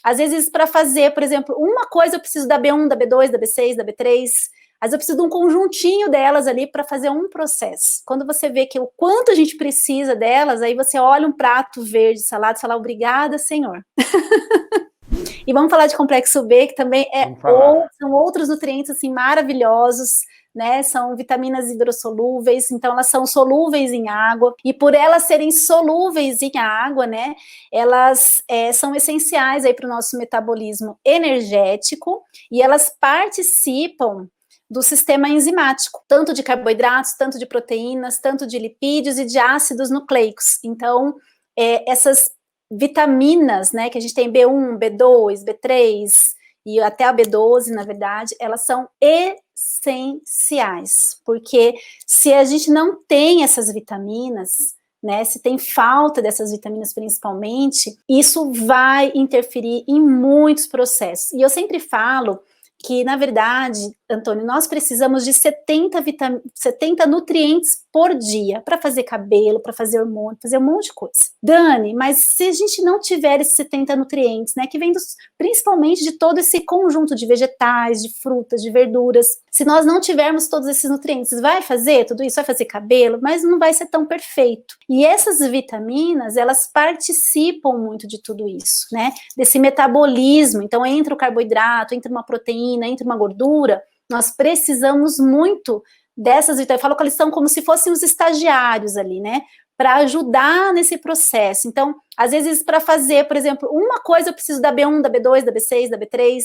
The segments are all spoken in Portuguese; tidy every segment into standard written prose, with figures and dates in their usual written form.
Às vezes, para fazer, por exemplo, uma coisa eu preciso da B1, da B2, da B6, da B3, às vezes eu preciso de um conjuntinho delas ali para fazer um processo. Quando você vê que o quanto a gente precisa delas, aí você olha um prato verde, salada, e fala, obrigada, Senhor. E vamos falar de complexo B, que também são outros nutrientes assim maravilhosos, né? São vitaminas hidrossolúveis, então elas são solúveis em água, e por elas serem solúveis em água, né? Elas são essenciais aí para o nosso metabolismo energético, e elas participam do sistema enzimático, tanto de carboidratos, tanto de proteínas, tanto de lipídios e de ácidos nucleicos. Então, essas vitaminas, né, que a gente tem B1, B2, B3 e até a B12, na verdade, elas são essenciais, porque se a gente não tem essas vitaminas, né, se tem falta dessas vitaminas principalmente, isso vai interferir em muitos processos. E eu sempre falo que, na verdade, Antônio, nós precisamos de 70 nutrientes por dia para fazer cabelo, para fazer hormônio, fazer um monte de coisa. Dani, mas se a gente não tiver esses 70 nutrientes, né, que vem principalmente de todo esse conjunto de vegetais, de frutas, de verduras, se nós não tivermos todos esses nutrientes, vai fazer tudo isso? Vai fazer cabelo, mas não vai ser tão perfeito. E essas vitaminas, elas participam muito de tudo isso, né, desse metabolismo. Então, entra o carboidrato, entra uma proteína, entra uma gordura, nós precisamos muito dessas vitaminas. Eu falo que eles são como se fossem os estagiários ali, né? Para ajudar nesse processo. Então, às vezes, para fazer, por exemplo, uma coisa eu preciso da B1, da B2, da B6, da B3.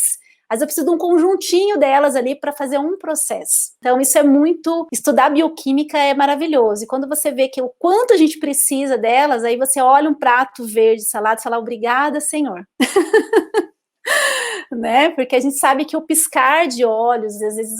Às vezes eu preciso de um conjuntinho delas ali para fazer um processo. Então, isso é muito... Estudar bioquímica é maravilhoso. E quando você vê que o quanto a gente precisa delas, aí você olha um prato verde, salada, e fala, obrigada, Senhor. Né? Porque a gente sabe que o piscar de olhos, às vezes,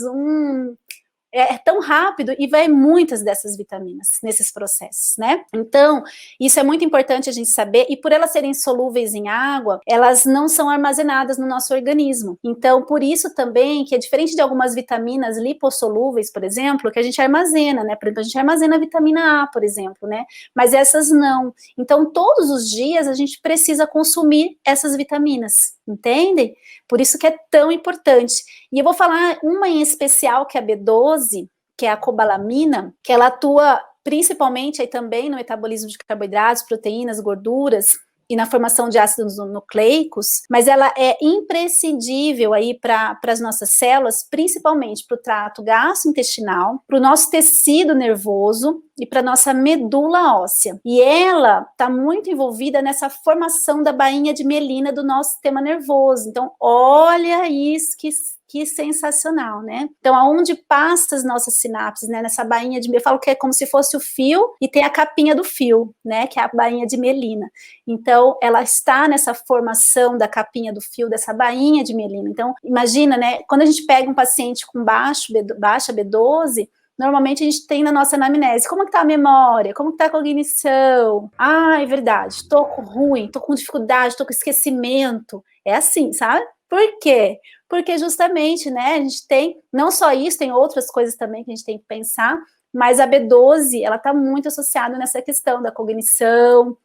é tão rápido e vai muitas dessas vitaminas nesses processos, né? Então, isso é muito importante a gente saber, e por elas serem solúveis em água, elas não são armazenadas no nosso organismo. Então, por isso também que é diferente de algumas vitaminas lipossolúveis, por exemplo, que a gente armazena, né? Por exemplo, a gente armazena a vitamina A, por exemplo, né? Mas essas não. Então, todos os dias a gente precisa consumir essas vitaminas, entende? Por isso que é tão importante. E eu vou falar uma em especial, que é a B12, que é a cobalamina, que ela atua principalmente aí também no metabolismo de carboidratos, proteínas, gorduras e na formação de ácidos nucleicos, mas ela é imprescindível aí para as nossas células, principalmente para o trato gastrointestinal, para o nosso tecido nervoso e para a nossa medula óssea. E ela está muito envolvida nessa formação da bainha de mielina do nosso sistema nervoso. Então, olha isso que sensacional, né? Então, aonde passa as nossas sinapses, né? Nessa bainha de... Eu falo que é como se fosse o fio e tem a capinha do fio, né? Que é a bainha de mielina. Então, ela está nessa formação da capinha do fio, dessa bainha de mielina. Então, imagina, né? Quando a gente pega um paciente com baixa B12, normalmente a gente tem na nossa anamnese, como que tá a memória, como que tá a cognição? Ah, é verdade, tô ruim, tô com dificuldade, tô com esquecimento. É assim, sabe? Por quê? Porque justamente, né, a gente tem, não só isso, tem outras coisas também que a gente tem que pensar, mas a B12, ela está muito associada nessa questão da cognição,